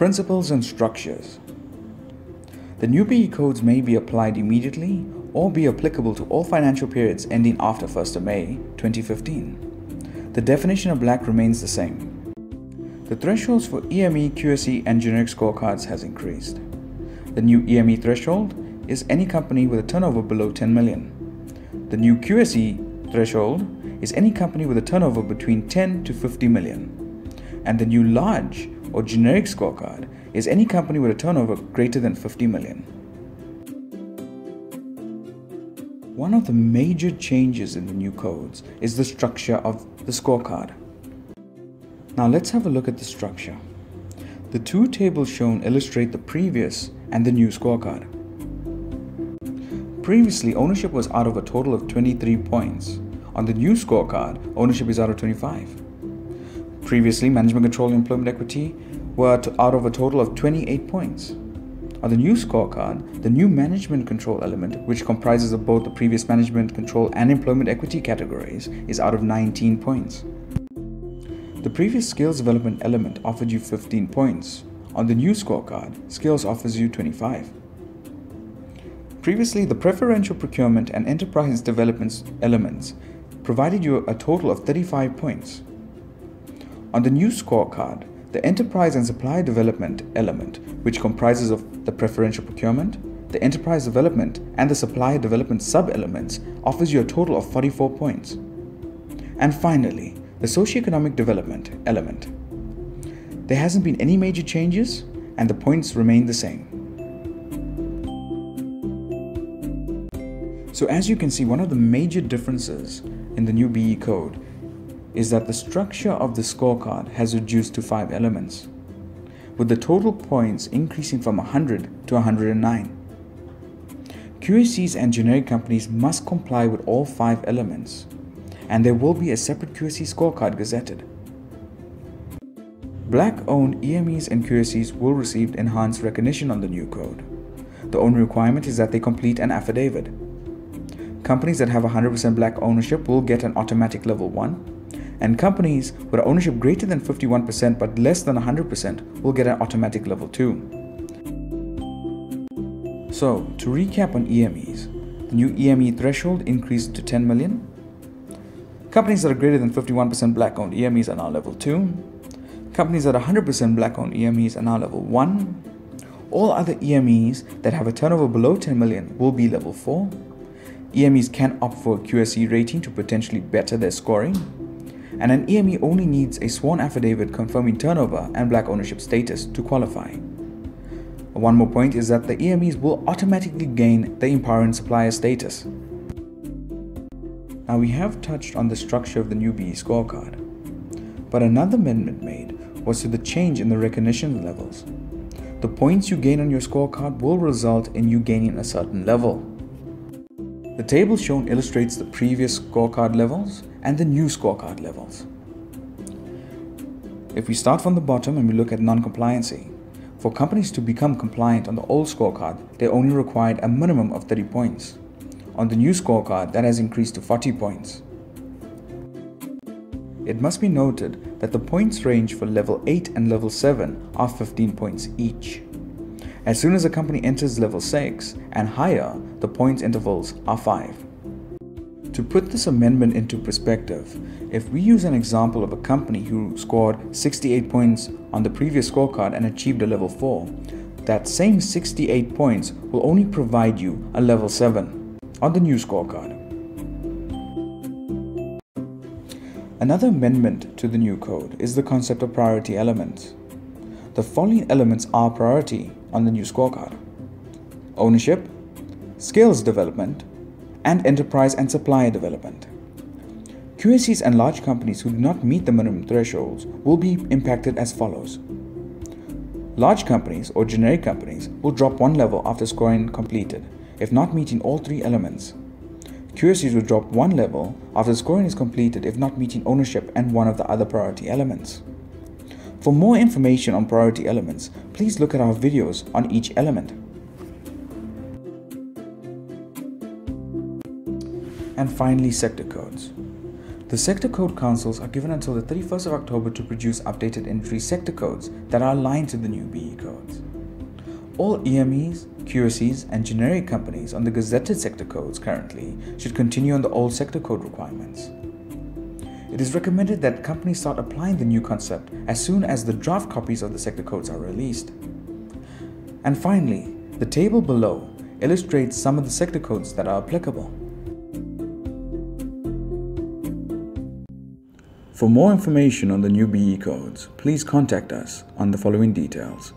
Principles and structures. The new BE codes may be applied immediately or be applicable to all financial periods ending after 1st of May 2015. The definition of black remains the same. The thresholds for EME, QSE and generic scorecards has increased. The new EME threshold is any company with a turnover below 10 million. The new QSE threshold is any company with a turnover between 10 to 50 million. And the new large or generic scorecard is any company with a turnover greater than 50 million. One of the major changes in the new codes is the structure of the scorecard. Now let's have a look at the structure. The two tables shown illustrate the previous and the new scorecard. Previously, ownership was out of a total of 23 points. On the new scorecard, ownership is out of 25. Previously, management control and employment equity were out of a total of 28 points. On the new scorecard, the new management control element, which comprises of both the previous management control and employment equity categories, is out of 19 points. The previous skills development element offered you 15 points. On the new scorecard, skills offers you 25. Previously, the preferential procurement and enterprise development elements provided you a total of 35 points. On the new scorecard, the enterprise and supply development element, which comprises of the preferential procurement, the enterprise development, and the supply development sub-elements, offers you a total of 44 points. And finally, the socioeconomic development element. There hasn't been any major changes, and the points remain the same. So as you can see, one of the major differences in the new BE code is that the structure of the scorecard has reduced to 5 elements, with the total points increasing from 100 to 109. QSEs and generic companies must comply with all 5 elements, and there will be a separate QSE scorecard gazetted. Black-owned EMEs and QSEs will receive enhanced recognition on the new code. The only requirement is that they complete an affidavit. Companies that have 100% black ownership will get an automatic level 1, and companies with ownership greater than 51% but less than 100% will get an automatic level 2. So, to recap on EMEs, the new EME threshold increased to 10 million. Companies that are greater than 51% black-owned EMEs are now level 2. Companies that are 100% black-owned EMEs are now level 1. All other EMEs that have a turnover below 10 million will be level 4. EMEs can opt for a QSE rating to potentially better their scoring. And an EME only needs a sworn affidavit confirming turnover and black ownership status to qualify. One more point is that the EMEs will automatically gain the empowering supplier status. Now we have touched on the structure of the new BE scorecard, but another amendment made was to the change in the recognition levels. The points you gain on your scorecard will result in you gaining a certain level. The table shown illustrates the previous scorecard levels and the new scorecard levels. If we start from the bottom and we look at non-compliancy, for companies to become compliant on the old scorecard, they only required a minimum of 30 points. On the new scorecard, that has increased to 40 points. It must be noted that the points range for level 8 and level 7 are 15 points each. As soon as a company enters level 6 and higher, the points intervals are 5. To put this amendment into perspective, if we use an example of a company who scored 68 points on the previous scorecard and achieved a level 4, that same 68 points will only provide you a level 7 on the new scorecard. Another amendment to the new code is the concept of priority elements. The following elements are priority on the new scorecard: ownership, skills development, and enterprise and supplier development. QSEs and large companies who do not meet the minimum thresholds will be impacted as follows. Large companies or generic companies will drop 1 level after scoring completed, if not meeting all 3 elements. QSEs will drop 1 level after scoring is completed if not meeting ownership and one of the other priority elements. For more information on priority elements, please look at our videos on each element. And finally, sector codes. The Sector Code Councils are given until the 31st of October to produce updated entry sector codes that are aligned to the new BE codes. All EMEs, QSEs, and generic companies on the gazetted sector codes currently should continue on the old sector code requirements. It is recommended that companies start applying the new concept as soon as the draft copies of the sector codes are released. And finally, the table below illustrates some of the sector codes that are applicable. For more information on the new BE codes, please contact us on the following details.